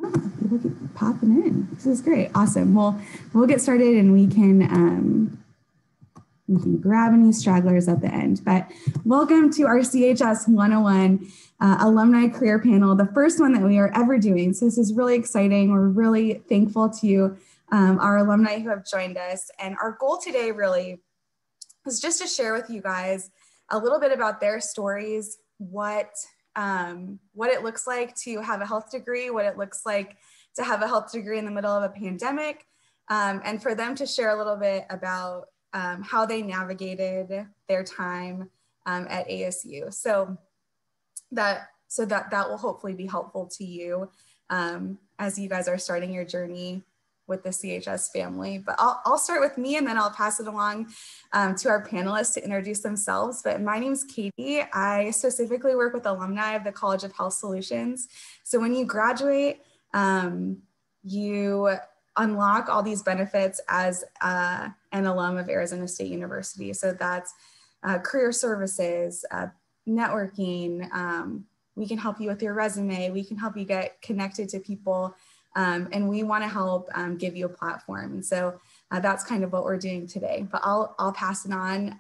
Oh, people keep popping in. This is great. Awesome. Well, we'll get started and we can grab any stragglers at the end. But welcome to our CHS 101 alumni career panel, the first one that we are ever doing. So this is really exciting. We're really thankful to our alumni who have joined us. And our goal today really was just to share with you guys a little bit about their stories, what it looks like to have a health degree, what it looks like to have a health degree in the middle of a pandemic, and for them to share a little bit about how they navigated their time at ASU. So that will hopefully be helpful to you as you guys are starting your journey with the CHS family. But I'll start with me and then I'll pass it along to our panelists to introduce themselves. But my name is Katie. I specifically work with alumni of the College of Health Solutions. So when you graduate, you unlock all these benefits as an alum of Arizona State University. So that's career services, networking. We can help you with your resume. We can help you get connected to people. And we want to help give you a platform. And so that's kind of what we're doing today. But I'll pass it on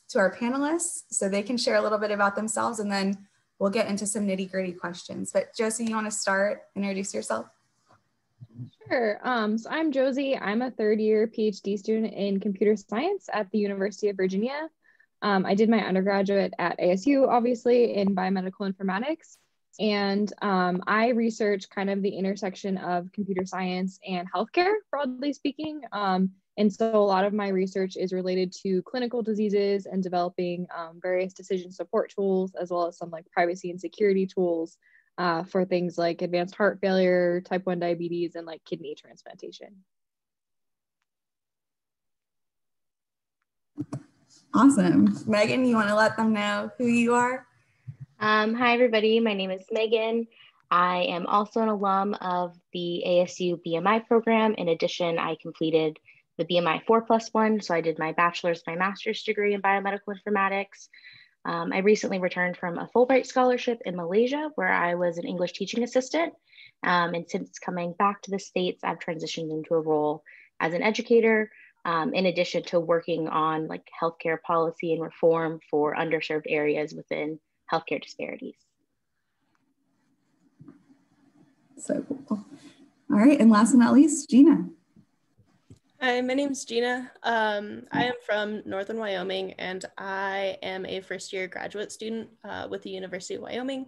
to our panelists so they can share a little bit about themselves, and then we'll get into some nitty-gritty questions. But Josie, you want to start? Introduce yourself. Sure. So I'm Josie. I'm a third-year PhD student in computer science at the University of Virginia. I did my undergraduate at ASU, obviously, in biomedical informatics. And I research kind of the intersection of computer science and healthcare, broadly speaking. And so a lot of my research is related to clinical diseases and developing various decision support tools, as well as some like privacy and security tools for things like advanced heart failure, type 1 diabetes, and like kidney transplantation. Awesome. Megan, you want to let them know who you are? Hi, everybody. My name is Megan. I am also an alum of the ASU BMI program. In addition, I completed the BMI 4+1. So I did my bachelor's, my master's degree in biomedical informatics. I recently returned from a Fulbright scholarship in Malaysia, where I was an English teaching assistant. And since coming back to the States, I've transitioned into a role as an educator, in addition to working on like healthcare policy and reform for underserved areas within healthcare disparities. So cool. All right, and last but not least, Gina. Hi, my name is Gina. I am from Northern Wyoming, and I am a first-year graduate student with the University of Wyoming.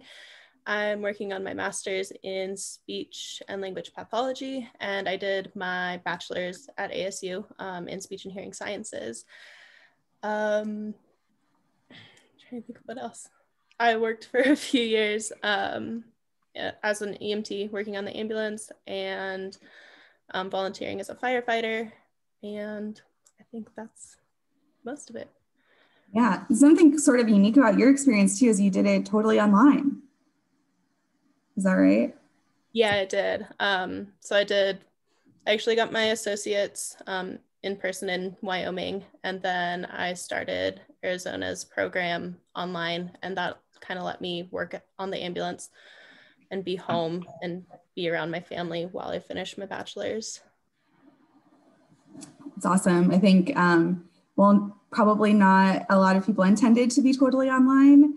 I'm working on my master's in speech and language pathology, and I did my bachelor's at ASU in speech and hearing sciences. I'm trying to think of what else. I worked for a few years as an EMT, working on the ambulance, and volunteering as a firefighter. And I think that's most of it. Yeah, something sort of unique about your experience too is you did it totally online. Is that right? Yeah, I did. So I actually got my associates in person in Wyoming, and then I started Arizona's program online, and that kind of let me work on the ambulance and be home and be around my family while I finish my bachelor's. It's awesome. I think, well, probably not a lot of people intended to be totally online.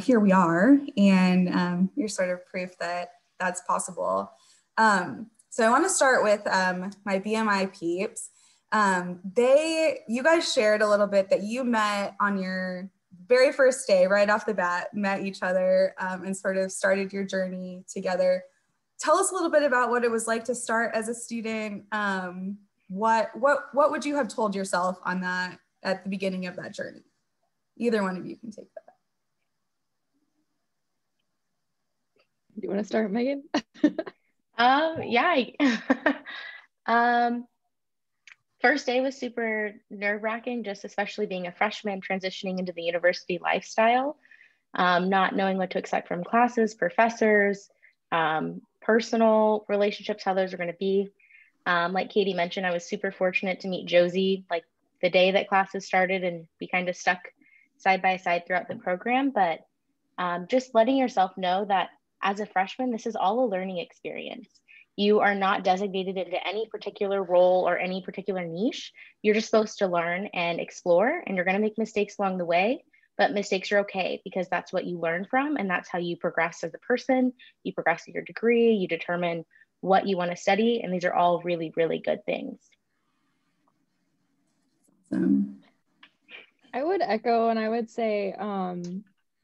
Here we are, and you're sort of proof that that's possible. So I want to start with my BMI peeps. You guys shared a little bit that you met on your very first day, right off the bat, met each other and sort of started your journey together. Tell us a little bit about what it was like to start as a student. What would you have told yourself on that at the beginning of that journey? Either one of you can take that. Do you want to start, Megan? Yeah. First day was super nerve-wracking, just especially being a freshman transitioning into the university lifestyle, not knowing what to expect from classes, professors, personal relationships, how those are going to be. Like Katie mentioned, I was super fortunate to meet Josie like the day that classes started, and we kind of stuck side by side throughout the program. But just letting yourself know that as a freshman, this is all a learning experience. You are not designated into any particular role or any particular niche. You're just supposed to learn and explore, and you're going to make mistakes along the way, but mistakes are okay because that's what you learn from, and that's how you progress as a person. You progress in your degree, you determine what you want to study, and these are all really, really good things. I would echo, and I would say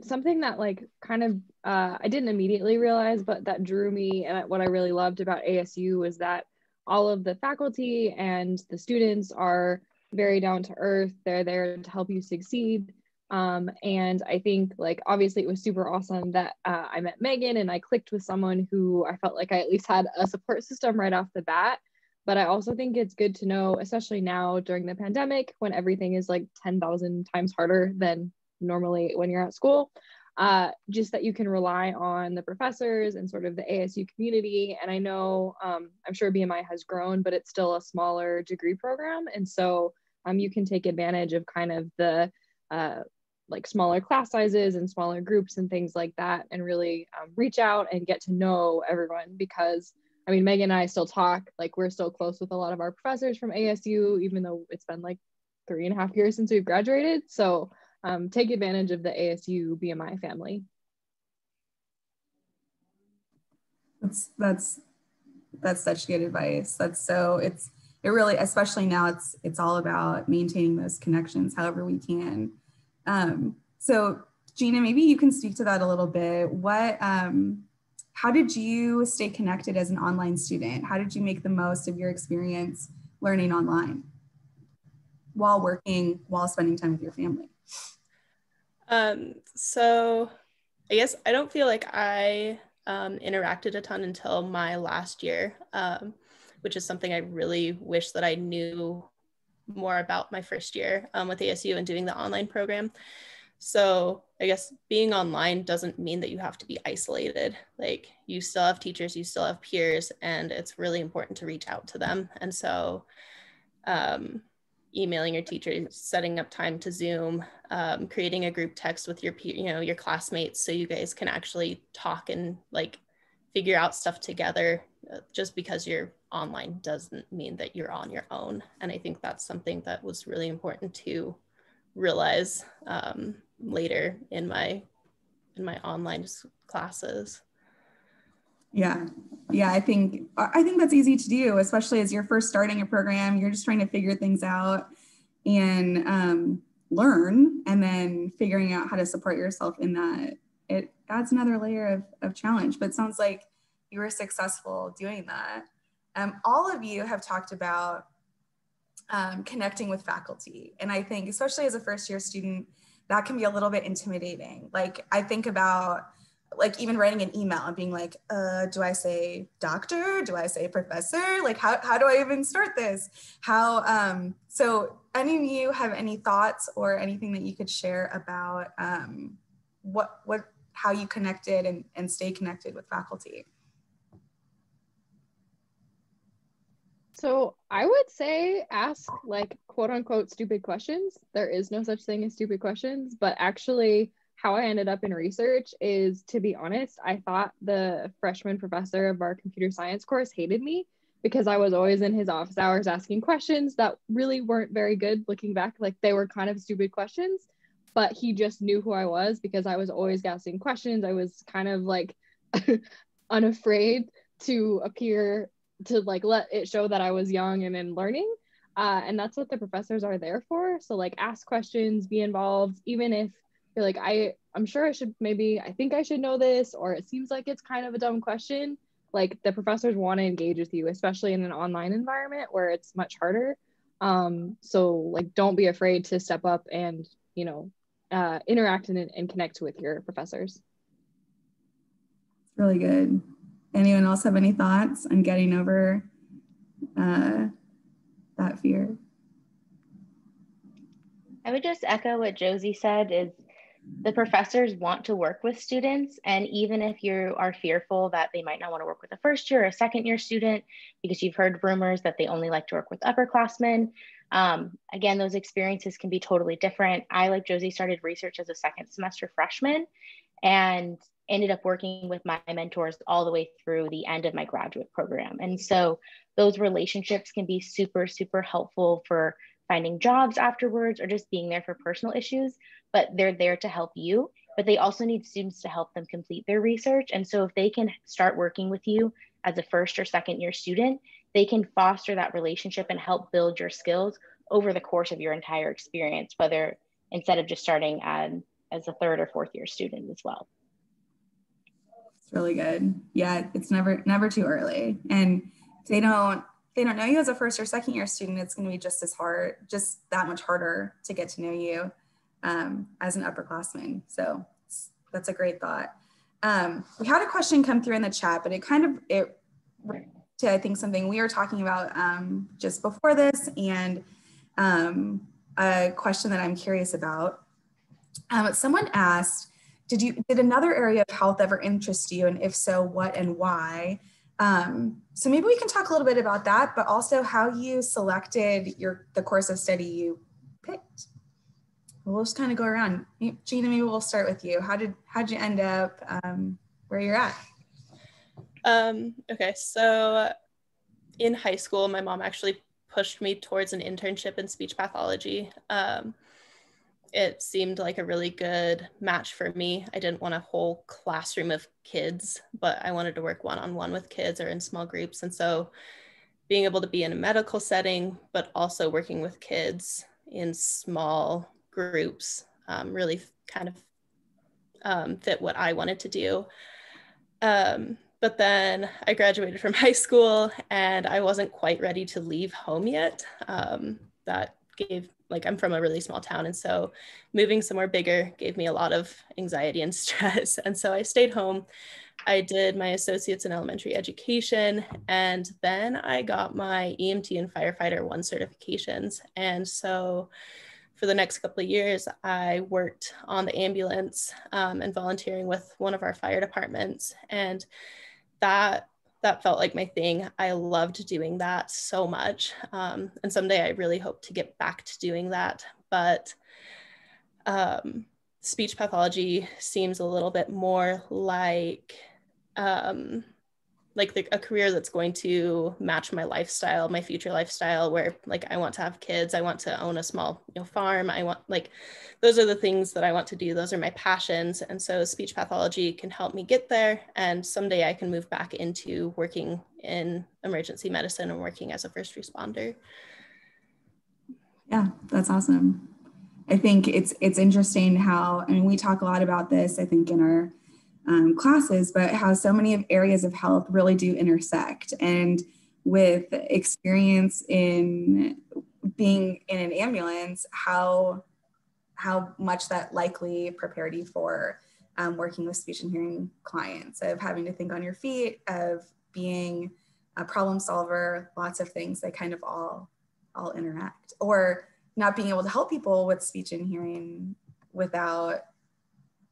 something that like kind of I didn't immediately realize, but that drew me, and what I really loved about ASU was that all of the faculty and the students are very down to earth. They're there to help you succeed. And I think like obviously it was super awesome that I met Megan and I clicked with someone who I felt like I at least had a support system right off the bat. But I also think it's good to know, especially now during the pandemic, when everything is like 10,000 times harder than normally when you're at school, just that you can rely on the professors and sort of the ASU community. And I know, I'm sure BMI has grown, but it's still a smaller degree program. And so you can take advantage of kind of the like smaller class sizes and smaller groups and things like that, and really reach out and get to know everyone. Because I mean, Megan and I still talk, like we're still close with a lot of our professors from ASU, even though it's been like 3.5 years since we've graduated. So take advantage of the ASU BMI family. That's such good advice. It really, especially now, it's all about maintaining those connections however we can. So Gina, maybe you can speak to that a little bit. How did you stay connected as an online student? How did you make the most of your experience learning online while spending time with your family? So I guess I don't feel like I interacted a ton until my last year, which is something I really wish that I knew more about my first year with ASU and doing the online program. So I guess being online doesn't mean that you have to be isolated. Like you still have teachers, you still have peers, and it's really important to reach out to them. And so emailing your teacher, setting up time to Zoom, creating a group text with your classmates so you guys can actually talk and like figure out stuff together. Just because you're online doesn't mean that you're on your own. And I think that's something that was really important to realize later in my online classes. Yeah, I think that's easy to do, especially as you're first starting a program. You're just trying to figure things out and learn, and then figuring out how to support yourself in that. It adds another layer of challenge, but it sounds like you were successful doing that. All of you have talked about connecting with faculty. And I think, especially as a first year student, that can be a little bit intimidating. Like I think about like even writing an email and being like, do I say doctor? Do I say professor? Like, how do I even start this? So any of you have any thoughts or anything that you could share about how you connected and stay connected with faculty? So I would say ask like quote unquote stupid questions. There is no such thing as stupid questions, but actually how I ended up in research is, to be honest, I thought the freshman professor of our computer science course hated me because I was always in his office hours asking questions that really weren't very good looking back. Like they were kind of stupid questions, but he just knew who I was because I was always asking questions. I was kind of like unafraid to appear to like let it show that I was young and in learning. And that's what the professors are there for. So like ask questions, be involved, even if you're like, I'm sure I think I should know this, or it seems like it's kind of a dumb question. Like the professors want to engage with you, especially in an online environment where it's much harder. So like, don't be afraid to step up and, interact and connect with your professors. Really good. Anyone else have any thoughts on getting over that fear? I would just echo what Josie said is the professors want to work with students. And even if you are fearful that they might not want to work with a first year or a second year student, because you've heard rumors that they only like to work with upperclassmen, again, those experiences can be totally different. I, like Josie, started research as a second semester freshman. And ended up working with my mentors all the way through the end of my graduate program. And so those relationships can be super, super helpful for finding jobs afterwards or just being there for personal issues, but they're there to help you. But they also need students to help them complete their research. And so if they can start working with you as a first or second year student, they can foster that relationship and help build your skills over the course of your entire experience, whether instead of just starting as a third or fourth year student as well. It's really good. Yeah, it's never too early. And if they don't know you as a first or second year student, it's going to be just as hard, just that much harder to get to know you as an upperclassman. So that's a great thought. We had a question come through in the chat, but it to, I think, something we were talking about just before this, and a question that I'm curious about. Someone asked, did another area of health ever interest you? And if so, what and why? So maybe we can talk a little bit about that, but also how you selected the course of study you picked. We'll just kind of go around. Gina, maybe we'll start with you. How'd you end up where you're at? Okay, so in high school, my mom actually pushed me towards an internship in speech pathology. It seemed like a really good match for me. I didn't want a whole classroom of kids, but I wanted to work one-on-one with kids or in small groups. And so being able to be in a medical setting, but also working with kids in small groups really kind of fit what I wanted to do. But then I graduated from high school and I wasn't quite ready to leave home yet. I'm from a really small town. And so moving somewhere bigger gave me a lot of anxiety and stress. And so I stayed home. I did my associates in elementary education. And then I got my EMT and firefighter 1 certifications. And so for the next couple of years, I worked on the ambulance and volunteering with one of our fire departments. And that felt like my thing. I loved doing that so much. And someday I really hope to get back to doing that. But speech pathology seems a little bit more like a career that's going to match my lifestyle, my future lifestyle, where like I want to have kids, I want to own a small farm, I want those are the things that I want to do, those are my passions. And so speech pathology can help me get there, and someday I can move back into working in emergency medicine and working as a first responder. Yeah, that's awesome. I think it's interesting how, we talk a lot about this, I think, in our classes, but how so many of areas of health really do intersect. And with experience in being in an ambulance, how much that likely prepared you for working with speech and hearing clients, of having to think on your feet, of being a problem solver, lots of things that kind of all interact, or not being able to help people with speech and hearing without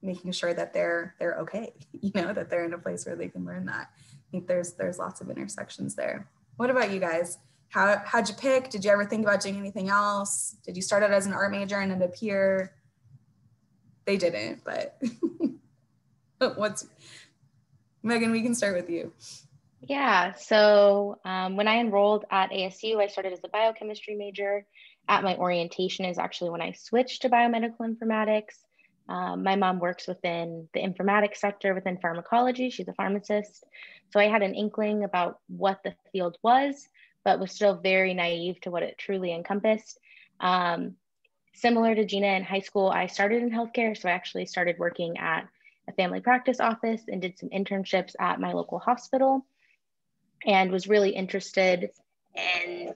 making sure that they're okay, that they're in a place where they can learn that. I think there's lots of intersections there. What about you guys? How'd you pick? Did you ever think about doing anything else? Did you start out as an art major and end up here? They didn't, but Megan, we can start with you. Yeah, so when I enrolled at ASU, I started as a biochemistry major. At my orientation is actually when I switched to biomedical informatics. My mom works within the informatics sector within pharmacology. She's a pharmacist. So I had an inkling about what the field was, but was still very naive to what it truly encompassed. Similar to Gina, in high school, I started in healthcare. So I actually started working at a family practice office and did some internships at my local hospital, and was really interested in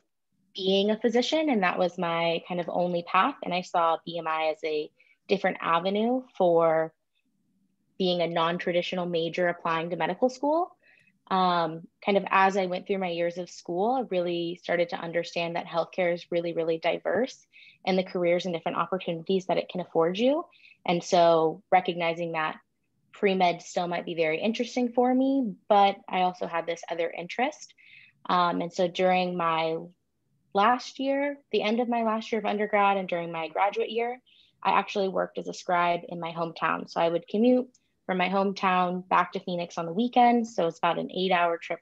being a physician. And that was my kind of only path. And I saw BMI as a different avenue for being a non-traditional major applying to medical school. Kind of as I went through my years of school, I really started to understand that healthcare is really, really diverse, and the careers and different opportunities that it can afford you. And so recognizing that pre-med still might be very interesting for me, but I also had this other interest. And so during my last year, the end of my last year of undergrad and during my graduate year, I actually worked as a scribe in my hometown. So I would commute from my hometown back to Phoenix on the weekends. So it's about an 8-hour trip,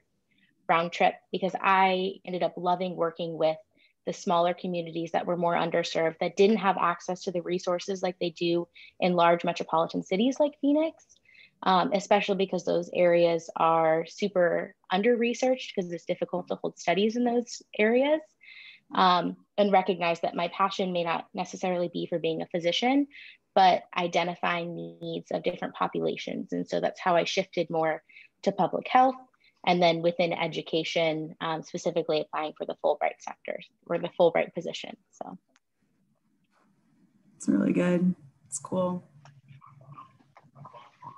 round trip, because I ended up loving working with the smaller communities that were more underserved, that didn't have access to the resources like they do in large metropolitan cities like Phoenix, especially because those areas are super under-researched because it's difficult to hold studies in those areas. And recognize that my passion may not necessarily be for being a physician, but identifying needs of different populations. And so that's how I shifted more to public health. And then within education, specifically applying for the Fulbright sector or the Fulbright position. So it's really good. It's cool. All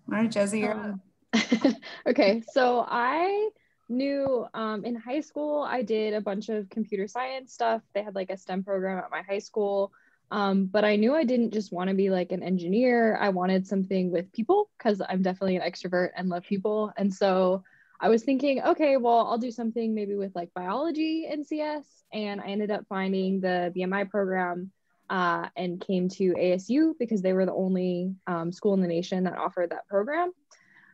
right, Josie, you're up. Okay, so I knew in high school, I did a bunch of computer science stuff. They had like a STEM program at my high school. But I knew I didn't just want to be like an engineer. I wanted something with people because I'm definitely an extrovert and love people. And so I was thinking, okay, well, I'll do something maybe with like biology and CS. And I ended up finding the BMI program and came to ASU because they were the only school in the nation that offered that program.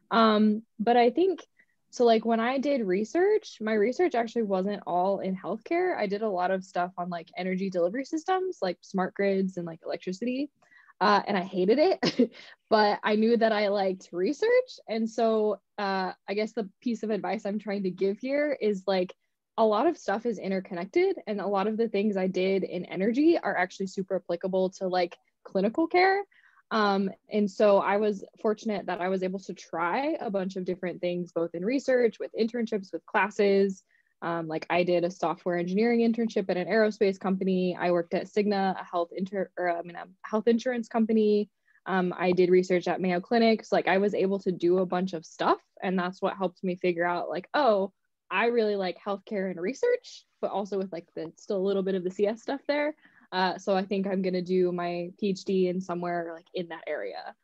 But I think, so like when I did research, my research actually wasn't all in healthcare. I did a lot of stuff on like energy delivery systems, like smart grids and like electricity. And I hated it, but I knew that I liked research. And so I guess the piece of advice I'm trying to give here is like a lot of stuff is interconnected, and a lot of the things I did in energy are actually super applicable to like clinical care. And so I was fortunate that I was able to try a bunch of different things, both in research, with internships, with classes. Like I did a software engineering internship at an aerospace company. I worked at Cigna, a health insurance company. I did research at Mayo Clinic. So like I was able to do a bunch of stuff, and that's what helped me figure out like, oh, I really like healthcare and research, but also with like the still a little bit of the CS stuff there. So I think I'm going to do my PhD in somewhere like in that area.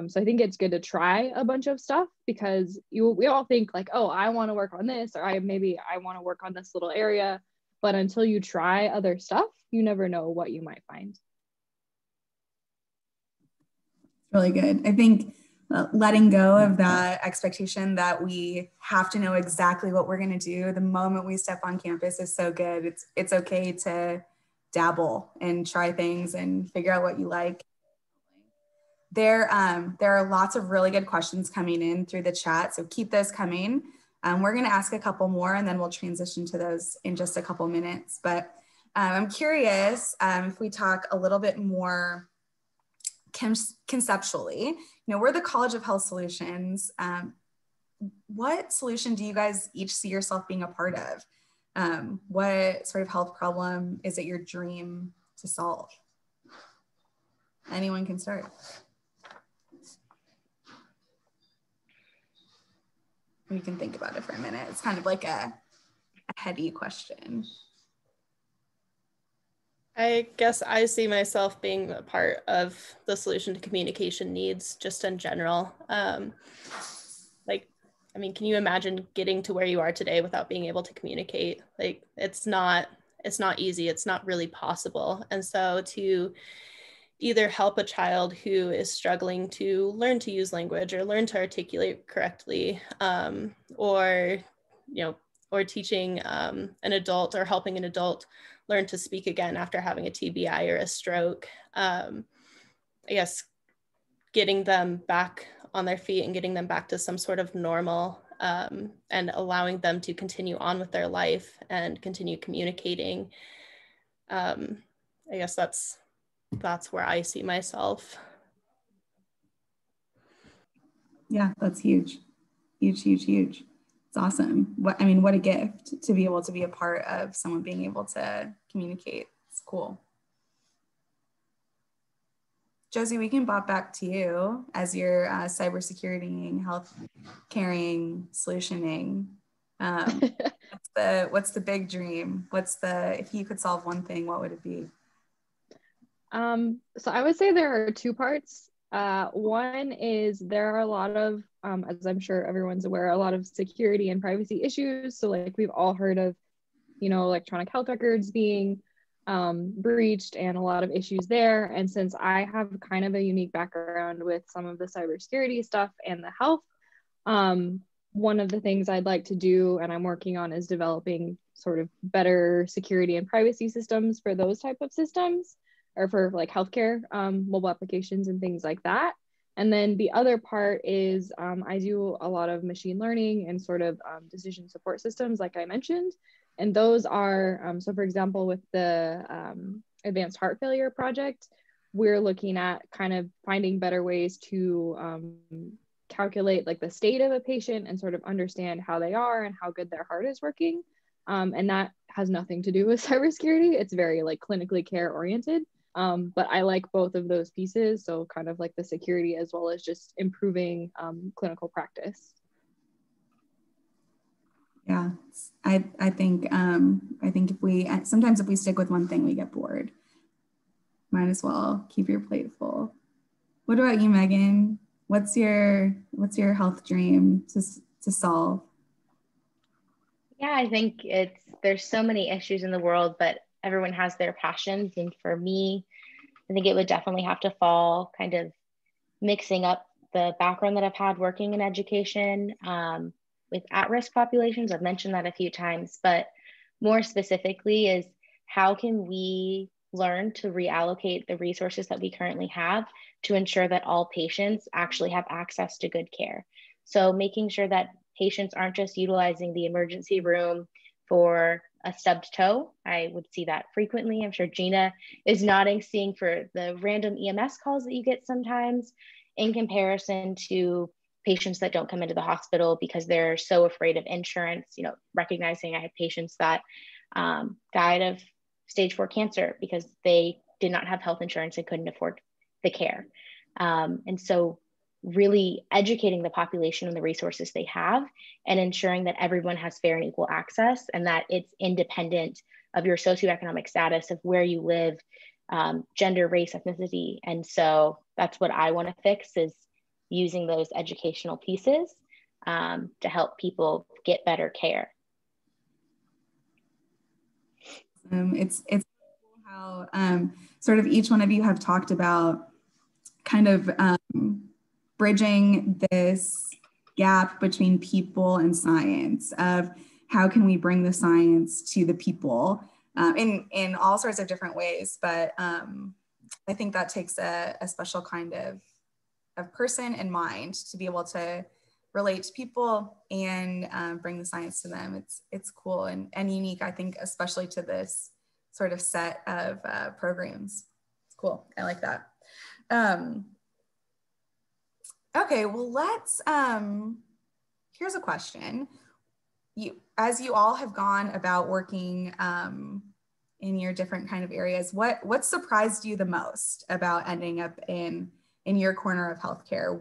So I think it's good to try a bunch of stuff because we all think like, oh, I want to work on this, or I want to work on this little area. But until you try other stuff, you never know what you might find. Really good. I think letting go of that expectation that we have to know exactly what we're going to do the moment we step on campus is so good. It's okay to dabble and try things and figure out what you like. There are lots of really good questions coming in through the chat, so keep those coming. We're going to ask a couple more and then we'll transition to those in just a couple minutes. But I'm curious if we talk a little bit more conceptually. You know, we're the College of Health Solutions. What solution do you guys each see yourself being a part of? What sort of health problem is it your dream to solve? Anyone can start. You can think about it for a minute. It's kind of like a heady question. I guess I see myself being a part of the solution to communication needs just in general. Can you imagine getting to where you are today without being able to communicate? Like, it's not easy. It's not really possible. And so to either help a child who is struggling to learn to use language or learn to articulate correctly, or teaching an adult or helping an adult learn to speak again after having a TBI or a stroke, I guess getting them back on their feet and getting them back to some sort of normal, and allowing them to continue on with their life and continue communicating. I guess that's where I see myself. Yeah, that's huge. Huge. It's awesome. What a gift to be able to be a part of someone being able to communicate. It's cool. Josie, we can bop back to you as your cybersecurity, health caring, solutioning. What's the big dream? If you could solve one thing, what would it be? So I would say there are two parts. One is there are a lot of, as I'm sure everyone's aware, a lot of security and privacy issues. So like we've all heard of, electronic health records being breached and a lot of issues there. And since I have kind of a unique background with some of the cybersecurity stuff and the health, one of the things I'd like to do, and I'm working on, is developing sort of better security and privacy systems for those type of systems, or for like healthcare, mobile applications and things like that. And then the other part is I do a lot of machine learning and sort of decision support systems, like I mentioned. And those are, so for example, with the Advanced Heart Failure Project, we're looking at kind of finding better ways to calculate like the state of a patient and sort of understand how they are and how good their heart is working. And that has nothing to do with cybersecurity. It's very like clinically care oriented. But I like both of those pieces. So kind of like the security as well as just improving clinical practice. Yeah, I think if we sometimes if we stick with one thing, we get bored. Might as well keep your plate full. What about you, Megan? What's your health dream to solve? Yeah, I think there's so many issues in the world, but everyone has their passions. And for me, I think it would definitely have to fall kind of mixing up the background that I've had working in education with at-risk populations. I've mentioned that a few times, but more specifically is how can we learn to reallocate the resources that we currently have to ensure that all patients actually have access to good care. So making sure that patients aren't just utilizing the emergency room for a stubbed toe. I would see that frequently. I'm sure Gina is nodding, seeing for the random EMS calls that you get sometimes, in comparison to patients that don't come into the hospital because they're so afraid of insurance. You know, recognizing I had patients that died of stage 4 cancer because they did not have health insurance and couldn't afford the care. And so really educating the population on the resources they have and ensuring that everyone has fair and equal access, and that it's independent of your socioeconomic status, of where you live, gender, race, ethnicity. And so that's what I want to fix, is using those educational pieces to help people get better care. It's cool how sort of each one of you have talked about kind of bridging this gap between people and science, of how can we bring the science to the people in all sorts of different ways. But I think that takes a special kind of person and mind to be able to relate to people and bring the science to them. It's cool and unique, I think, especially to this sort of set of programs. It's cool. I like that. Okay, well, let's, here's a question. As you all have gone about working in your different kind of areas, what surprised you the most about ending up in your corner of healthcare?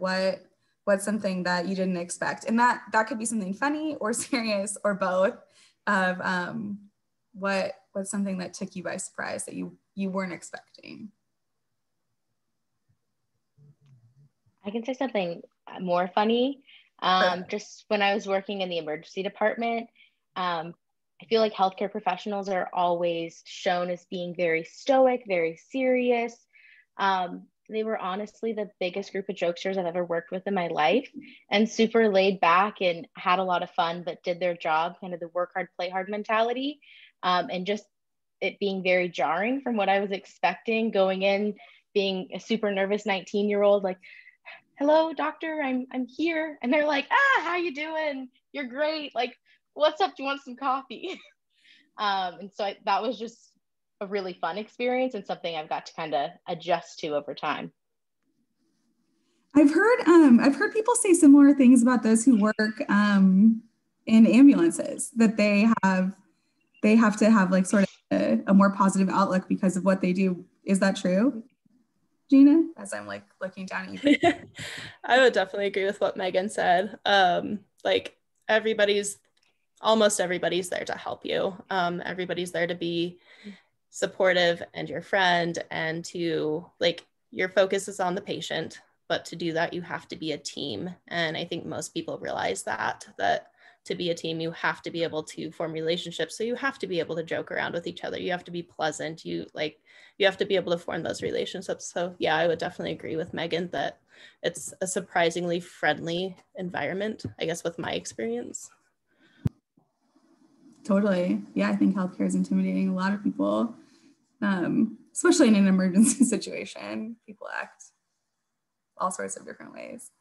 What's something that you didn't expect? And that could be something funny or serious or both, of what's something that took you by surprise that you weren't expecting? I can say something more funny. Just when I was working in the emergency department, I feel like healthcare professionals are always shown as being very stoic, very serious. They were honestly the biggest group of jokesters I've ever worked with in my life, and super laid back and had a lot of fun, but did their job, kind of the work hard, play hard mentality. And just it being very jarring from what I was expecting, going in, being a super nervous 19-year-old, like, hello, doctor, I'm here. And they're like, how you doing? You're great. Like, what's up? Do you want some coffee? And so that was just a really fun experience and something I've got to kind of adjust to over time. I've heard people say similar things about those who work in ambulances, that they have to have like sort of a more positive outlook because of what they do. Is that true, Gina? As I'm like looking down at you. I would definitely agree with what Megan said. Like almost everybody's there to help you. Everybody's there to be supportive and your friend, and to like, your focus is on the patient, but to do that you have to be a team. And I think most people realize that to be a team, you have to be able to form relationships. So you have to be able to joke around with each other. You have to be pleasant. You have to be able to form those relationships. So yeah, I would definitely agree with Megan that it's a surprisingly friendly environment, I guess, with my experience. Totally. Yeah, I think healthcare is intimidating a lot of people, especially in an emergency situation. People act all sorts of different ways.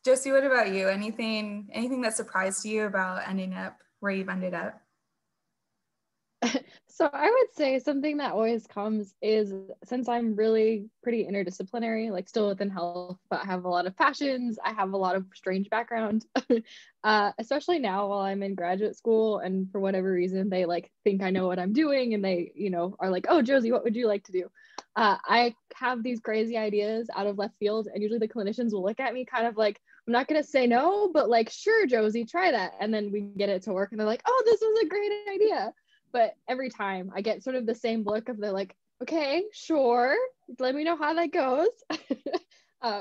Josie, what about you? Anything that surprised you about ending up where you've ended up? So I would say something that always comes is, since I'm really pretty interdisciplinary, like still within health, but I have a lot of passions, I have a lot of strange background, especially now while I'm in graduate school, and for whatever reason, they like think I know what I'm doing, and they, are like, oh, Josie, what would you like to do? I have these crazy ideas out of left field, and usually the clinicians will look at me kind of like, I'm not going to say no, but like, sure, Josie, try that. And then we get it to work and they're like, oh, this was a great idea. But every time I get sort of the same look of, they're like, okay, sure, let me know how that goes,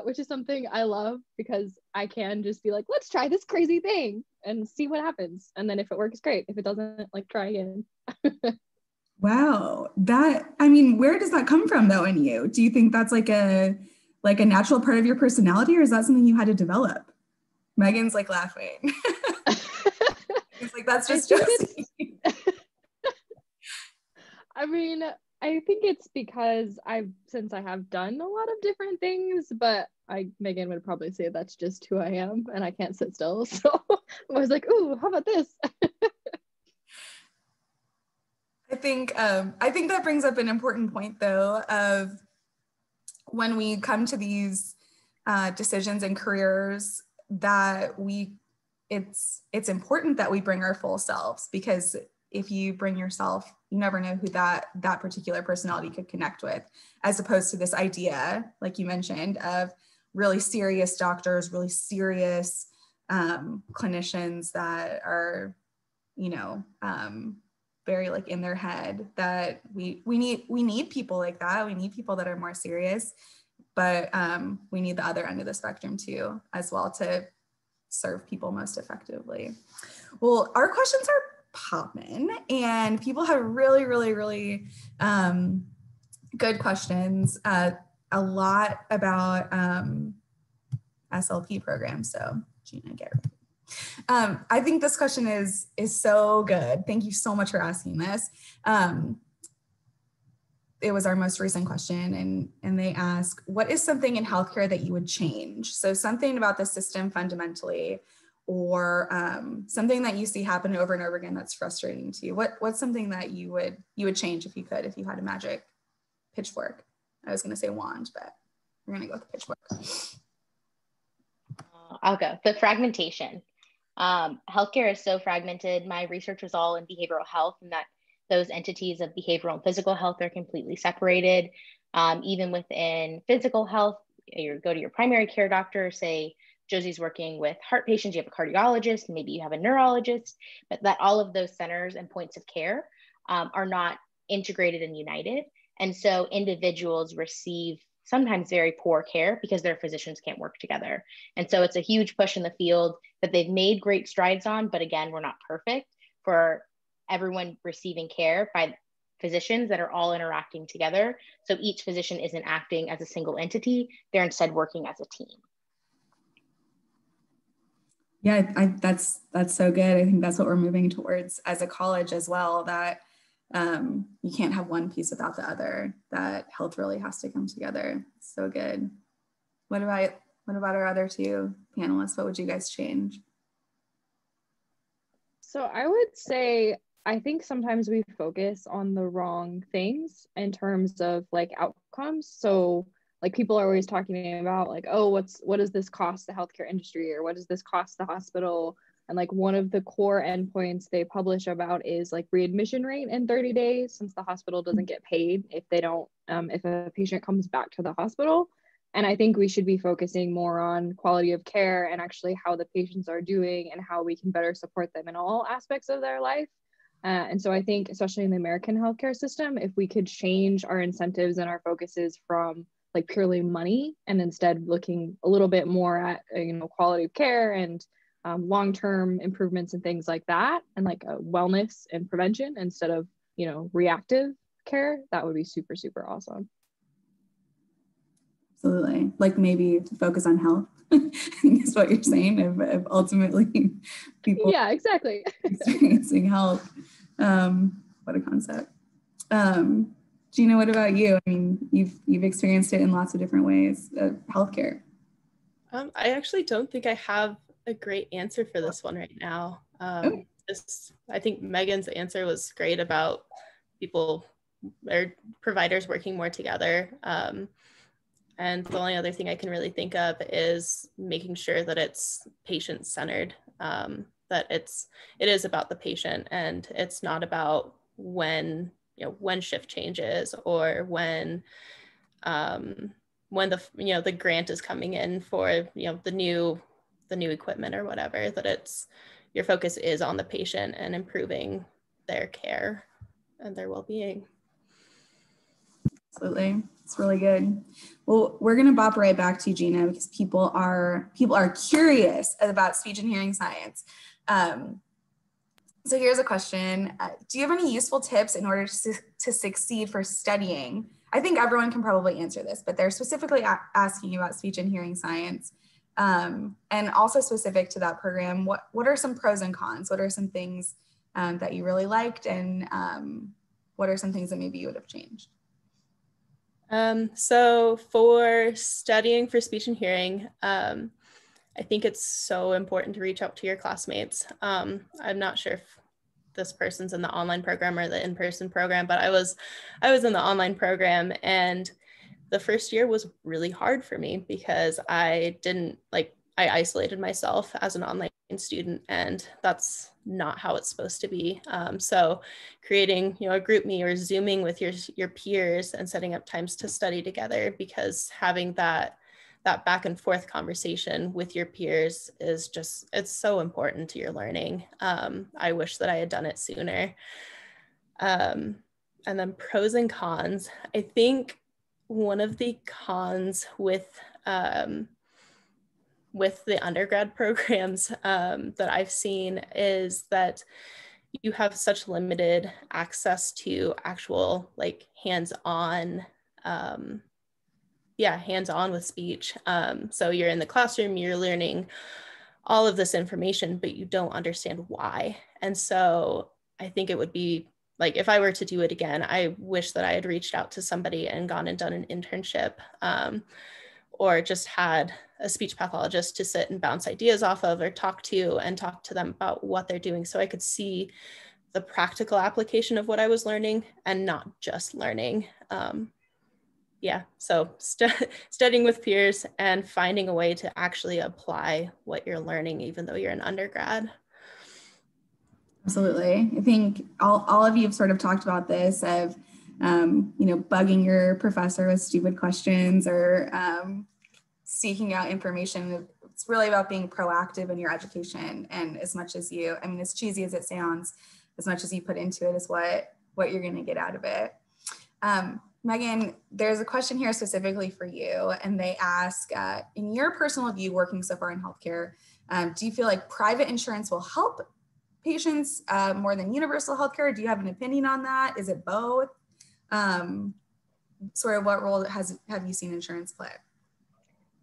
which is something I love, because I can just be like, let's try this crazy thing and see what happens. And then if it works, great. If it doesn't, like, try again. Wow. Where does that come from though in you? Do you think that's like a natural part of your personality, or is that something you had to develop? Megan's like laughing. He's like, that's just Josie. I think it's because since I have done a lot of different things, but Megan would probably say that's just who I am, and I can't sit still. So I was like, ooh, how about this? I think that brings up an important point though, of when we come to these decisions and careers, that it's important that we bring our full selves, because if you bring yourself, you never know who that particular personality could connect with, as opposed to this idea, like you mentioned, of really serious doctors, really serious clinicians that are, very like in their head. That we need people like that. We need people that are more serious, but we need the other end of the spectrum too, as well, to serve people most effectively. Well, our questions are popping, and people have really, really, really good questions. A lot about SLP programs. So Gina, get ready. I think this question is so good. Thank you so much for asking this. It was our most recent question, and they ask, what is something in healthcare that you would change? So something about the system fundamentally, or something that you see happen over and over again that's frustrating to you. What's something that you would change if you had a magic pitchfork? I was going to say wand, but we're going to go with the pitchfork. I'll go. The fragmentation. Healthcare is so fragmented. My research was all in behavioral health, and that those entities of behavioral and physical health are completely separated. Even within physical health, you go to your primary care doctor, say Josie's working with heart patients, you have a cardiologist, maybe you have a neurologist, but that all of those centers and points of care are not integrated and united. And so individuals receive sometimes very poor care because their physicians can't work together. And so it's a huge push in the field that they've made great strides on, but again, we're not perfect, for everyone receiving care by physicians that are all interacting together. So each physician isn't acting as a single entity, they're instead working as a team. Yeah, that's so good. I think that's what we're moving towards as a college as well, that you can't have one piece without the other, that health really has to come together. So good. What about our other two panelists? What would you guys change? So I would say, I think sometimes we focus on the wrong things in terms of like outcomes. So like people are always talking about like, oh, what does this cost the healthcare industry, or what does this cost the hospital? And like one of the core endpoints they publish about is like readmission rate in 30 days, since the hospital doesn't get paid if they don't, if a patient comes back to the hospital. And I think we should be focusing more on quality of care and actually how the patients are doing and how we can better support them in all aspects of their life. And so I think, especially in the American healthcare system, if we could change our incentives and our focuses from like purely money, and instead looking a little bit more at, quality of care and long-term improvements and things like that, and like a wellness and prevention instead of, you know, reactive care, that would be super, super awesome. Absolutely. Like maybe focus on health is what you're saying, if ultimately people yeah, exactly. experiencing health. What a concept. Gina, what about you? I mean, you've experienced it in lots of different ways of healthcare. I actually don't think I have a great answer for this one right now. I think Megan's answer was great about people or providers working more together. And the only other thing I can really think of is making sure that it's patient-centered, that it is about the patient, and it's not about when shift changes or when the grant is coming in for the new equipment or whatever, that your focus is on the patient and improving their care and their well-being. Absolutely. It's really good. Well, we're going to bop right back to you, Gina, because people are curious about speech and hearing science. So here's a question. Do you have any useful tips in order to succeed for studying? I think everyone can probably answer this, but they're specifically asking about speech and hearing science. And also specific to that program, what are some pros and cons? What are some things that you really liked? And what are some things that maybe you would have changed? So for studying for speech and hearing, I think it's so important to reach out to your classmates. I'm not sure if this person's in the online program or the in-person program, but I was in the online program, and the first year was really hard for me because I isolated myself as an online student, and that's not how it's supposed to be. So creating, a group me or Zooming with your peers and setting up times to study together, because having that back and forth conversation with your peers is it's so important to your learning. I wish that I had done it sooner. And then pros and cons. I think one of the cons with the undergrad programs that I've seen is that you have such limited access to actual hands-on with speech. So you're in the classroom, you're learning all of this information, but you don't understand why. And so I think it would be if I were to do it again, I wish that I had reached out to somebody and gone and done an internship, or just had a speech pathologist to sit and bounce ideas off of, or talk to them about what they're doing, so I could see the practical application of what I was learning and not just learning. So studying with peers and finding a way to actually apply what you're learning, even though you're an undergrad. Absolutely. I think all of you have sort of talked about this of, bugging your professor with stupid questions or seeking out information. It's really about being proactive in your education. And as much as as cheesy as it sounds, as much as you put into it is what you're going to get out of it. Megan, there's a question here specifically for you, and they ask, in your personal view, working so far in healthcare, do you feel like private insurance will help patients more than universal healthcare? Do you have an opinion on that? Is it both? Sort of what role have you seen insurance play?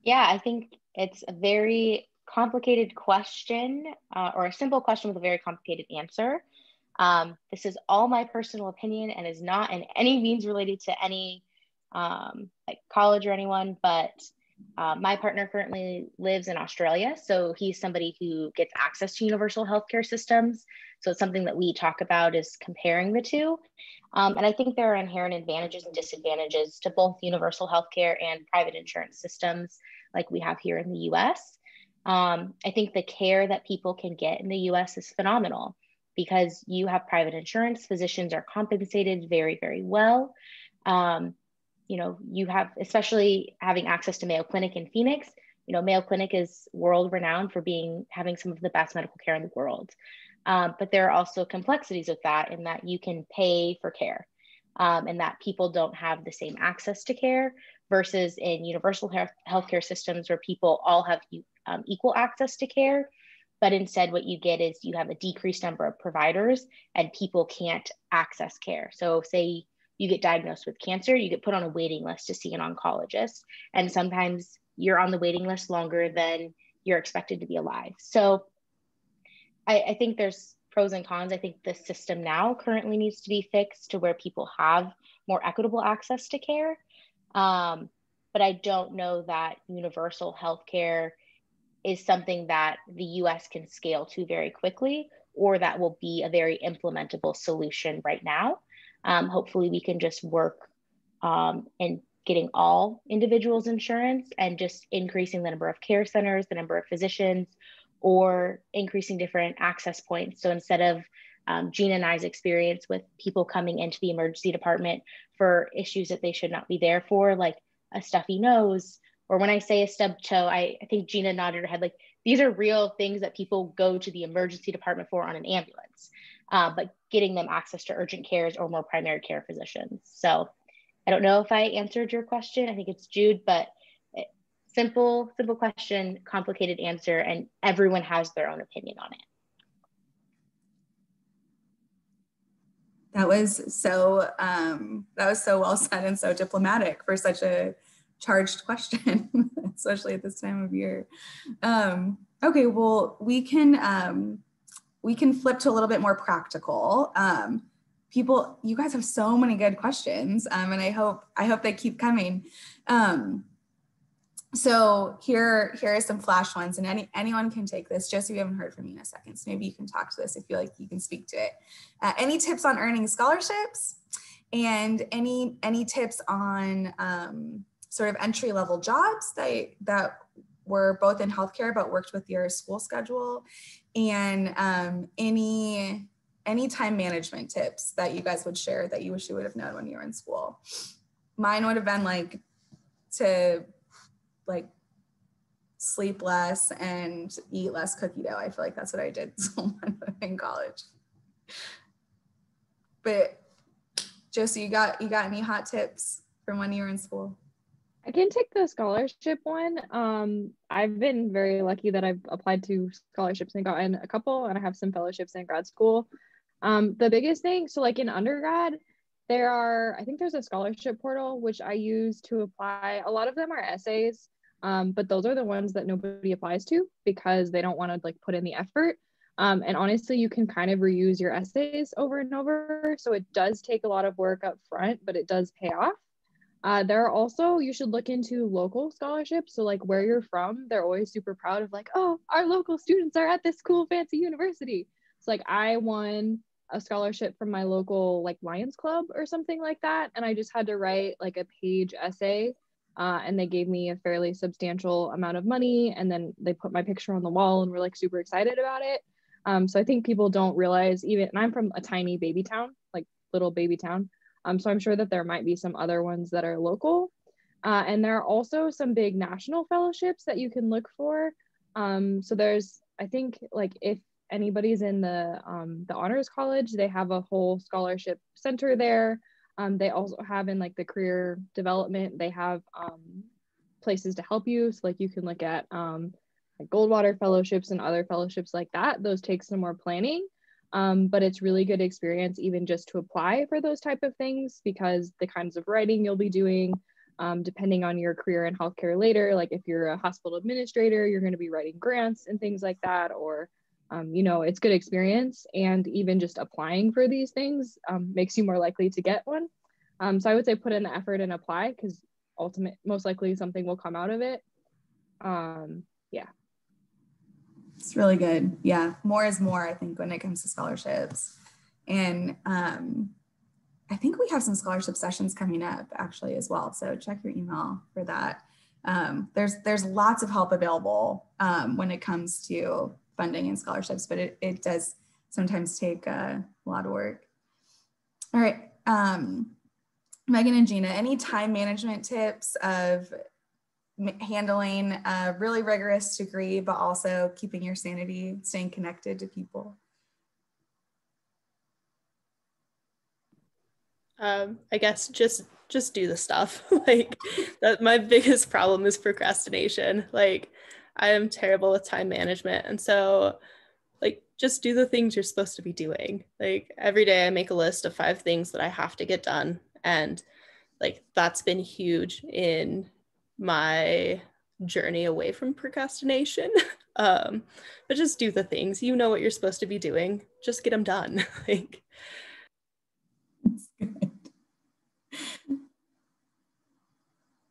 Yeah, I think it's a very complicated question, or a simple question with a very complicated answer. This is all my personal opinion and is not in any means related to any college or anyone, but my partner currently lives in Australia. So he's somebody who gets access to universal healthcare systems. So it's something that we talk about is comparing the two. And I think there are inherent advantages and disadvantages to both universal healthcare and private insurance systems like we have here in the US. I think the care that people can get in the US is phenomenal because you have private insurance, physicians are compensated very, very well. You have, especially having access to Mayo Clinic in Phoenix, Mayo Clinic is world renowned for having some of the best medical care in the world. But there are also complexities with that in that you can pay for care and that people don't have the same access to care versus in universal healthcare systems where people all have equal access to care. but instead what you get is you have a decreased number of providers and people can't access care. So say you get diagnosed with cancer, you get put on a waiting list to see an oncologist. And sometimes you're on the waiting list longer than you're expected to be alive. So I think there's pros and cons. I think the system now currently needs to be fixed to where people have more equitable access to care. But I don't know that universal healthcare is something that the US can scale to very quickly, or that will be a very implementable solution right now. Hopefully we can just work in getting all individuals insurance and just increasing the number of care centers, the number of physicians, or increasing different access points. So instead of Gina and I's experience with people coming into the emergency department for issues that they should not be there for, like a stuffy nose, or when I say a stubbed toe, I think Gina nodded her head, like these are real things that people go to the emergency department for on an ambulance, but getting them access to urgent cares or more primary care physicians. So I don't know if I answered your question. I think it's Jude, but simple question, complicated answer, and everyone has their own opinion on it. That was so well said and so diplomatic for such a charged question, especially at this time of year. Okay, well, we can flip to a little bit more practical. You guys have so many good questions, and I hope they keep coming. So here are some flash ones, and anyone can take this. Josie, we haven't heard from you in a second, so maybe you can talk to this if you like. You can speak to it. Any tips on earning scholarships, and any tips on sort of entry-level jobs that were both in healthcare but worked with your school schedule, and any time management tips that you guys would share that you wish you would have known when you were in school. Mine would have been to sleep less and eat less cookie dough. I feel like that's what I did in college. But Josie, you got any hot tips from when you were in school? I can take the scholarship one. I've been very lucky that I've applied to scholarships and gotten a couple, and I have some fellowships in grad school. The biggest thing, so in undergrad, I think there's a scholarship portal, which I use to apply. A lot of them are essays, but those are the ones that nobody applies to because they don't want to put in the effort. And honestly, you can kind of reuse your essays over and over. So it does take a lot of work up front, but it does pay off. There are also, you should look into local scholarships. So where you're from, they're always super proud of oh, our local students are at this cool fancy university. So I won a scholarship from my local Lions Club or something like that. And I just had to write a page essay, and they gave me a fairly substantial amount of money. And then they put my picture on the wall and were super excited about it. So I think people don't realize and I'm from a tiny baby town, little baby town. So I'm sure that there might be some other ones that are local. And there are also some big national fellowships that you can look for. So there's, I think if anybody's in the honors college, they have a whole scholarship center there. They also have in the career development, they have places to help you. So you can look at Goldwater fellowships and other fellowships like that. Those take some more planning. But it's really good experience even just to apply for those type of things, because the kinds of writing you'll be doing, depending on your career in healthcare later, if you're a hospital administrator, you're going to be writing grants and things like that, or it's good experience. And even just applying for these things makes you more likely to get one. So I would say put in the effort and apply, because most likely something will come out of it. Yeah. It's really good. Yeah, more is more, I think, when it comes to scholarships. And I think we have some scholarship sessions coming up actually as well. So check your email for that. There's lots of help available when it comes to funding and scholarships, but it does sometimes take a lot of work. All right, Megan and Gina, any time management tips of handling a really rigorous degree, but also keeping your sanity, staying connected to people? I guess just do the stuff. That my biggest problem is procrastination. I am terrible with time management. And so like, just do the things you're supposed to be doing. Like every day I make a list of 5 things that I have to get done. And like, that's been huge in my journey away from procrastination. But just do the things, you know what you're supposed to be doing, just get them done. Like, That's good.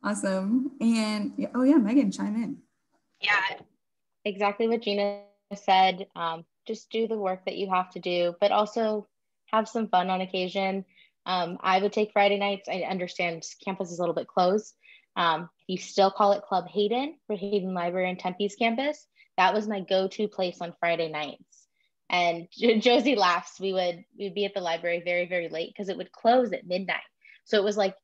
Awesome. And oh yeah, Megan, chime in. Yeah, exactly what Gina said. Just do the work that you have to do, but also have some fun on occasion. I would take Friday nights. I understand campus is a little bit closed. You still call it Club Hayden for Hayden Library and Tempe's campus. That was my go-to place on Friday nights. And Josie laughs. We'd be at the library very, very late because it would close at midnight. So it was like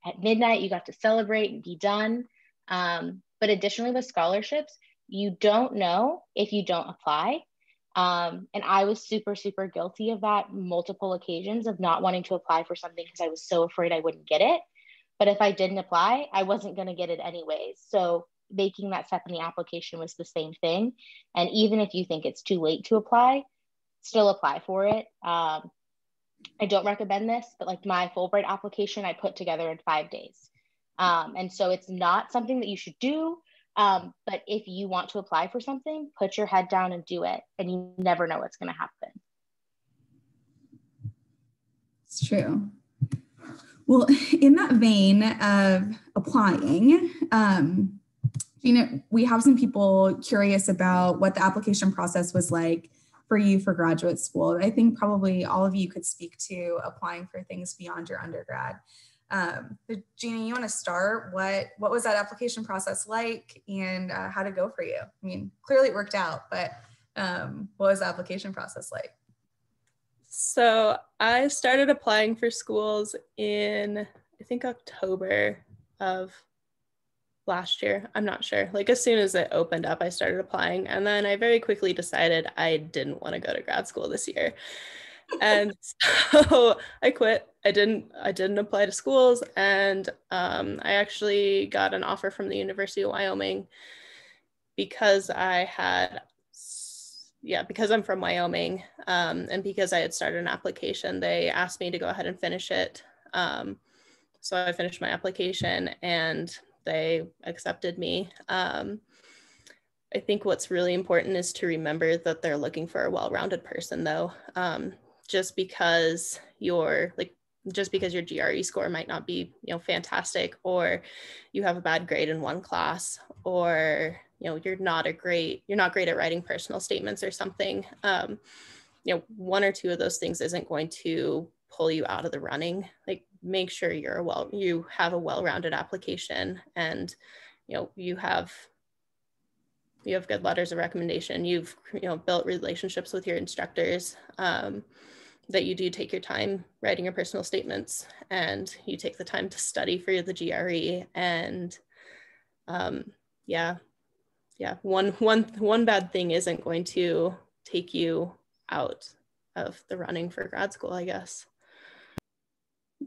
at midnight, you got to celebrate and be done. But additionally with scholarships, you don't know if you don't apply. And I was super, super guilty of that multiple occasions of not wanting to apply for something because I was so afraid I wouldn't get it. But if I didn't apply, I wasn't going to get it anyways. So making that step in the application was the same thing. And even if you think it's too late to apply, still apply for it. I don't recommend this, but like my Fulbright application, I put together in 5 days. And so it's not something that you should do. But if you want to apply for something, put your head down and do it. And you never know what's going to happen. It's true. Well, in that vein of applying, Gina, we have some people curious about what the application process was like for you for graduate school. I think probably all of you could speak to applying for things beyond your undergrad. But Gina, you want to start? What was that application process like, and how did it go for you? I mean, clearly it worked out, but what was the application process like? So I started applying for schools in, I think, October of last year. I'm not sure. Like as soon as it opened up, I started applying, and then I very quickly decided I didn't want to go to grad school this year. And so I quit. I didn't apply to schools, and I actually got an offer from the University of Wyoming because because I'm from Wyoming, and because I had started an application, they asked me to go ahead and finish it. So I finished my application and they accepted me. I think what's really important is to remember that they're looking for a well-rounded person, though. Just because your GRE score might not be, fantastic, or you have a bad grade in one class, or you're not great at writing personal statements or something, one or two of those things isn't going to pull you out of the running. Like, make sure you have a well-rounded application, and you have good letters of recommendation. You've built relationships with your instructors, that you do take your time writing your personal statements, and you take the time to study for the GRE. And one bad thing isn't going to take you out of the running for grad school, I guess.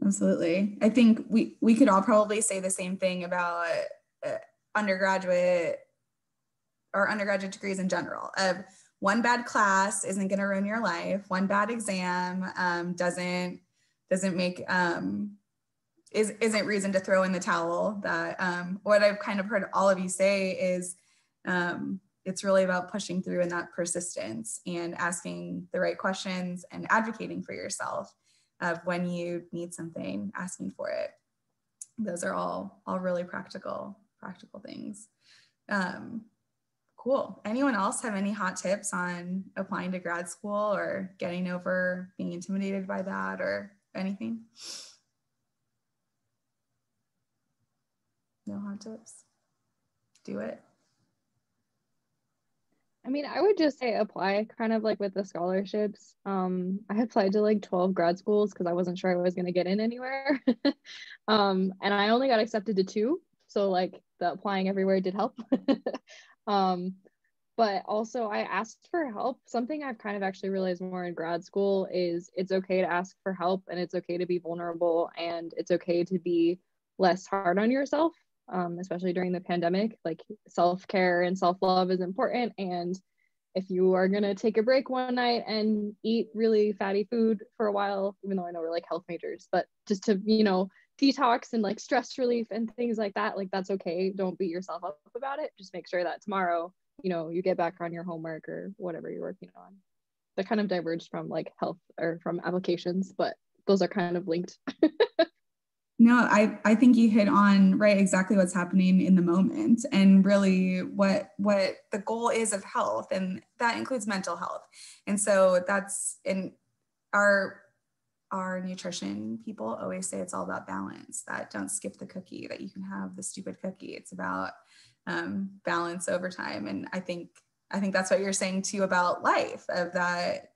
Absolutely. I think we could all probably say the same thing about undergraduate degrees in general. One bad class isn't going to ruin your life. One bad exam isn't reason to throw in the towel. That what I've kind of heard all of you say is it's really about pushing through and that persistence and asking the right questions and advocating for yourself of when you need something, asking for it. Those are all really practical things. Cool. Anyone else have any hot tips on applying to grad school or getting over being intimidated by that or anything? No hot tips? Do it. I mean, I would just say apply, kind of like with the scholarships. I applied to like 12 grad schools because I wasn't sure I was going to get in anywhere. And I only got accepted to 2. So like the applying everywhere did help. But also I asked for help. Something I've kind of actually realized more in grad school is it's okay to ask for help, and it's okay to be vulnerable, and it's okay to be less hard on yourself. especially during the pandemic. Like self-care and self-love is important. And if you are going to take a break one night and eat really fatty food for a while, even though I know we're like health majors, but just to, you know, detox and like stress relief and things like that, like that's okay. Don't beat yourself up about it. Just make sure that tomorrow, you know, you get back on your homework or whatever you're working on. That kind of diverged from like health or from applications, but those are kind of linked. No, I think you hit on right exactly what's happening in the moment and really what the goal is of health, and that includes mental health. And so that's in our nutrition people always say it's all about balance, that don't skip the cookie, that you can have the stupid cookie. It's about balance over time. And I think that's what you're saying too about life, of that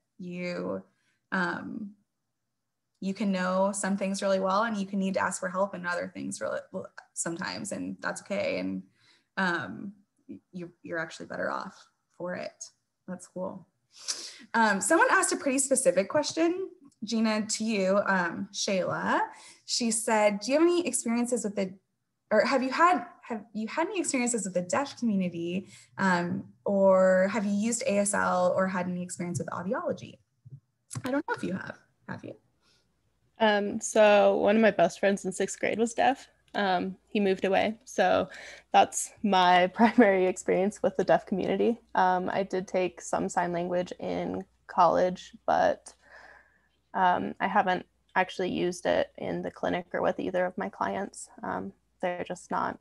you can know some things really well and you can need to ask for help in other things really well, sometimes, and that's okay. And you're actually better off for it. That's cool. Someone asked a pretty specific question, Gina, to you, Shayla. She said, do you have any experiences with have you had any experiences with the deaf community, or have you used ASL or had any experience with audiology? I don't know if you have you? So one of my best friends in 6th grade was deaf. He moved away. So that's my primary experience with the deaf community. I did take some sign language in college, but I haven't actually used it in the clinic or with either of my clients. They're just not,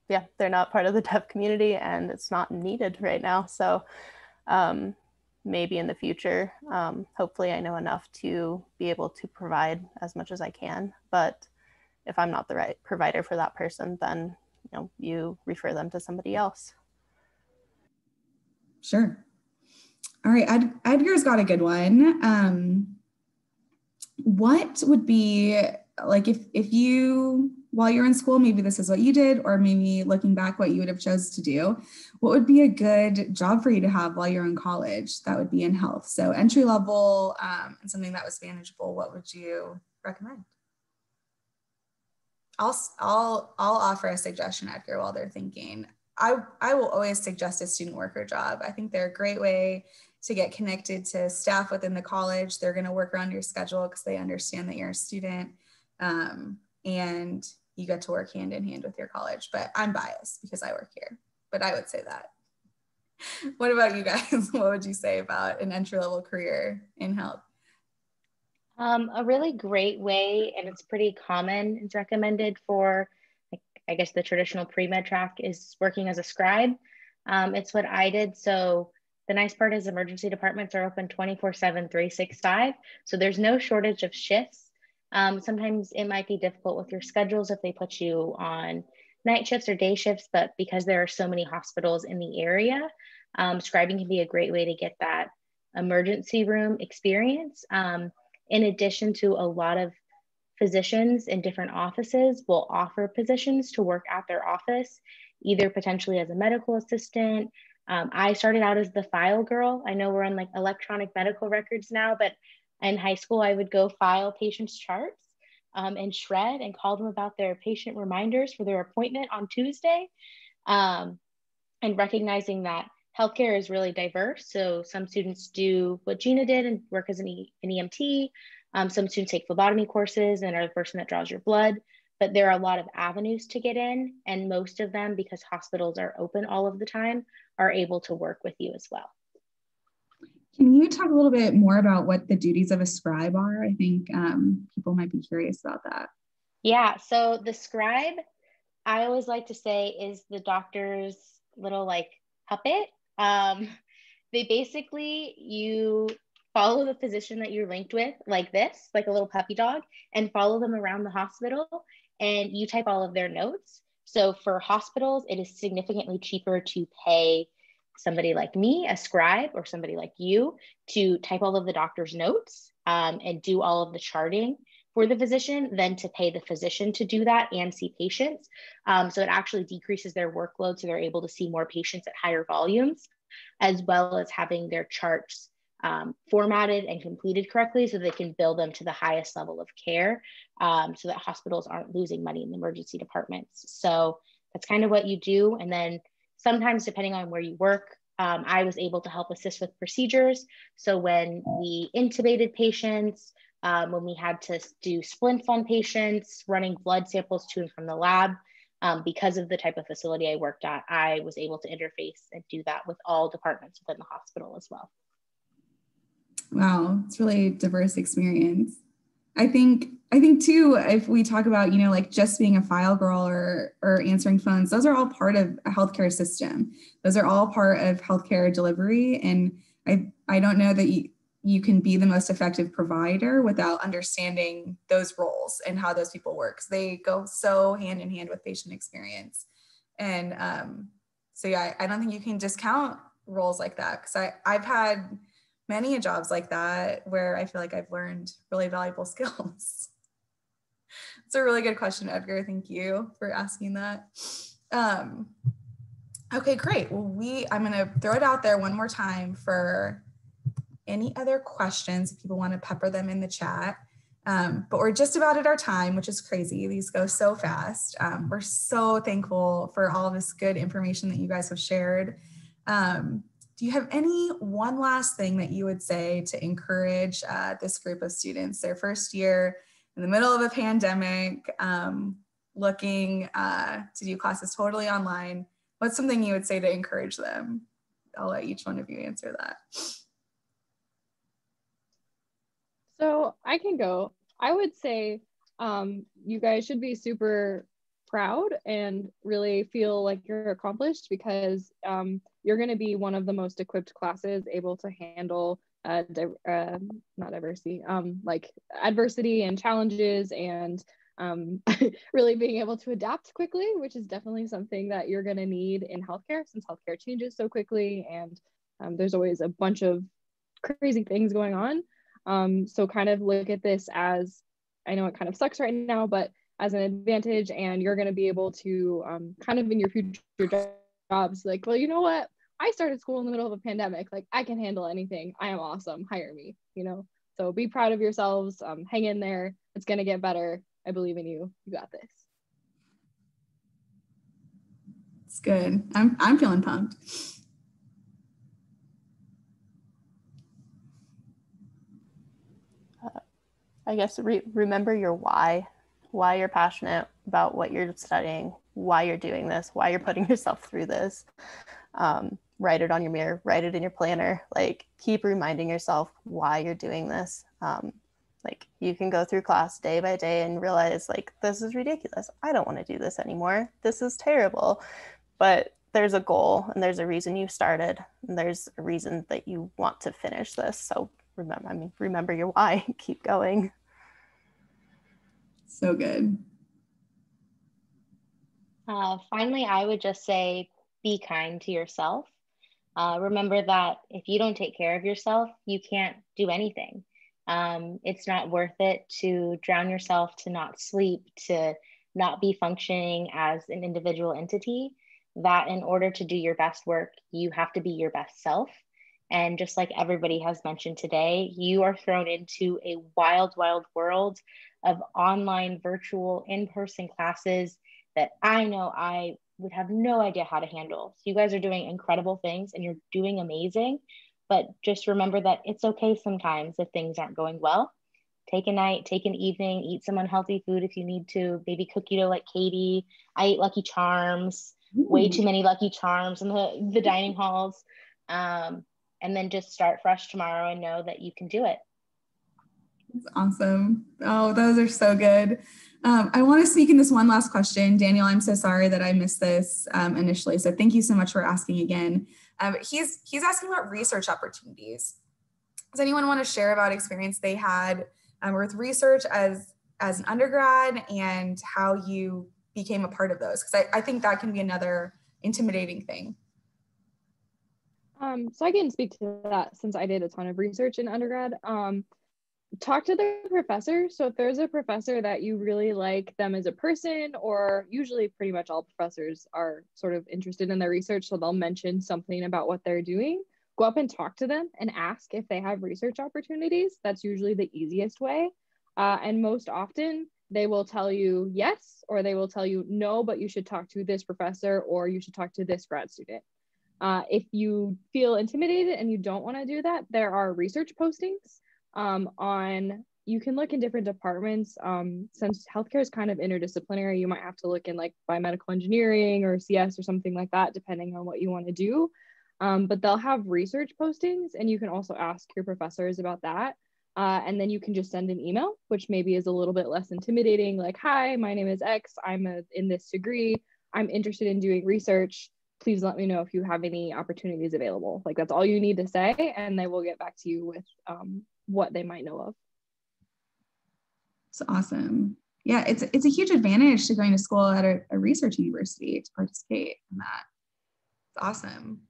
they're not part of the deaf community and it's not needed right now. So maybe in the future, hopefully I know enough to be able to provide as much as I can. But if I'm not the right provider for that person, then you refer them to somebody else. Sure. All right, Edgar's got a good one. What would be like if you, while you're in school, maybe this is what you did, or maybe looking back what you would have chose to do, what would be a good job for you to have while you're in college that would be in health? So entry level, and something that was manageable, what would you recommend? I'll offer a suggestion, Edgar, while they're thinking. I will always suggest a student worker job. I think they're a great way to get connected to staff within the college. They're going to work around your schedule because they understand that you're a student, and you get to work hand in hand with your college. But I'm biased because I work here, but I would say that. What about you guys? What would you say about an entry-level career in health? A really great way, and it's pretty common, it's recommended for, I guess, the traditional pre-med track, is working as a scribe. It's what I did. So the nice part is emergency departments are open 24/7, 365. So there's no shortage of shifts. Sometimes it might be difficult with your schedules if they put you on night shifts or day shifts, but because there are so many hospitals in the area, scribing can be a great way to get that emergency room experience. In addition to, a lot of physicians in different offices will offer positions to work at their office, either potentially as a medical assistant. I started out as the file girl. I know we're on like electronic medical records now, but in high school, I would go file patients' charts and shred and call them about their patient reminders for their appointment on Tuesday. And recognizing that healthcare is really diverse. So some students do what Gina did and work as an EMT. Some students take phlebotomy courses and are the person that draws your blood, but there are a lot of avenues to get in, and most of them, because hospitals are open all of the time, are able to work with you as well. Can you talk a little bit more about what the duties of a scribe are? I think people might be curious about that. Yeah, so the scribe, I always like to say, is the doctor's little like puppet. They basically, you follow the physician that you're linked with like this, like a little puppy dog, and follow them around the hospital, and you type all of their notes. So for hospitals, it is significantly cheaper to pay somebody like me, a scribe, or somebody like you, to type all of the doctor's notes and do all of the charting for the physician than to pay the physician to do that and see patients. So it actually decreases their workload, so they're able to see more patients at higher volumes, as well as having their charts formatted and completed correctly so they can bill them to the highest level of care, so that hospitals aren't losing money in the emergency departments. So that's kind of what you do. And then sometimes, depending on where you work, I was able to help assist with procedures. So when we intubated patients, when we had to do splint on patients, running blood samples to and from the lab, because of the type of facility I worked at, I was able to interface and do that with all departments within the hospital as well. Wow, it's really diverse experience. I think too, if we talk about, like just being a file girl or answering phones, those are all part of a healthcare system. Those are all part of healthcare delivery. And I don't know that you can be the most effective provider without understanding those roles and how those people work. 'Cause they go so hand in hand with patient experience. And so yeah, I don't think you can discount roles like that, because I've had many jobs like that where I feel like I've learned really valuable skills. It's a really good question, Edgar. Thank you for asking that. Okay, great. Well, I'm going to throw it out there one more time for any other questions if people want to pepper them in the chat. But we're just about at our time, which is crazy. These go so fast. We're so thankful for all of this good information that you guys have shared. Do you have one last thing that you would say to encourage this group of students, their first year in the middle of a pandemic, looking to do classes totally online? What's something you would say to encourage them? I'll let each one of you answer that. So I can go. I would say you guys should be super proud and really feel like you're accomplished, because you're going to be one of the most equipped classes able to handle not diversity, like adversity and challenges, and really being able to adapt quickly, which is definitely something that you're going to need in healthcare, since healthcare changes so quickly, and there's always a bunch of crazy things going on. So kind of look at this as, I know it kind of sucks right now, but as an advantage, and you're going to be able to kind of in your future jobs, like, well, you know what? I started school in the middle of a pandemic. Like, I can handle anything. I am awesome. Hire me, So be proud of yourselves. Hang in there. It's going to get better. I believe in you. You got this. It's good. I'm feeling pumped. I guess remember your why you're passionate about what you're studying, why you're doing this, why you're putting yourself through this. Write it on your mirror, write it in your planner, like keep reminding yourself why you're doing this. Like you can go through class day by day and realize like, this is ridiculous. I don't want to do this anymore. This is terrible. But there's a goal and there's a reason you started, and there's a reason that you want to finish this. So remember your why, keep going. So good. Finally, I would just say, be kind to yourself. Remember that if you don't take care of yourself, you can't do anything. It's not worth it to drown yourself, to not sleep, to not be functioning as an individual entity. That in order to do your best work, you have to be your best self. And just like everybody has mentioned today, you are thrown into a wild, wild world of online, virtual, in-person classes that I know I would have no idea how to handle. So you guys are doing incredible things and you're doing amazing, but just remember that it's okay sometimes if things aren't going well. Take a night, take an evening, eat some unhealthy food if you need to, maybe cook like Katie. I ate Lucky Charms, way too many Lucky Charms in the dining halls. And then just start fresh tomorrow and know that you can do it. That's awesome. Oh, those are so good. I want to sneak in this one last question. Daniel, I'm so sorry that I missed this initially. So thank you so much for asking again. He's asking about research opportunities. Does anyone want to share about experience they had with research as an undergrad and how you became a part of those? Because I think that can be another intimidating thing. So I can speak to that since I did a ton of research in undergrad. Talk to the professor. So if there's a professor that you really like them as a person, or usually pretty much all professors are sort of interested in their research, so they'll mention something about what they're doing, go up and talk to them and ask if they have research opportunities. That's usually the easiest way. And most often they will tell you yes, or they will tell you no, but you should talk to this professor, or you should talk to this grad student. If you feel intimidated and you don't want to do that, there are research postings you can look in different departments. Since healthcare is kind of interdisciplinary, you might have to look in like biomedical engineering or CS or something like that, depending on what you want to do. But they'll have research postings, and you can also ask your professors about that. And then you can just send an email, which maybe is a little bit less intimidating, like, hi, my name is X, I'm in this degree, I'm interested in doing research. Please let me know if you have any opportunities available. Like, that's all you need to say, and they will get back to you with what they might know of. It's awesome. Yeah, it's a huge advantage to going to school at a research university to participate in that. It's awesome.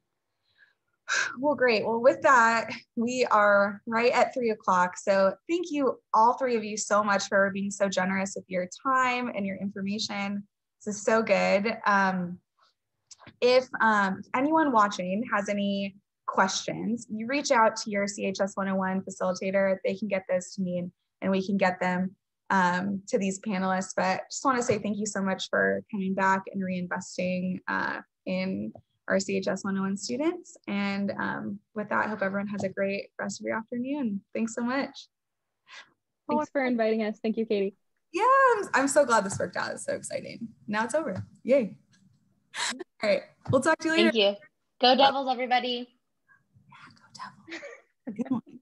Well, great. Well, with that, we are right at 3 o'clock. So thank you, all three of you, so much for being so generous with your time and your information. This is so good. If anyone watching has any questions, you reach out to your CHS 101 facilitator. They can get those to me, and we can get them to these panelists. But just want to say thank you so much for coming back and reinvesting in our CHS 101 students. And with that, I hope everyone has a great rest of your afternoon. Thanks so much. Thanks for inviting us. Thank you, Katie. Yeah, I'm so glad this worked out. It's so exciting. Now it's over. Yay. All right. We'll talk to you later. Thank you. Go Devils, everybody. Yeah, go Devils. Good one.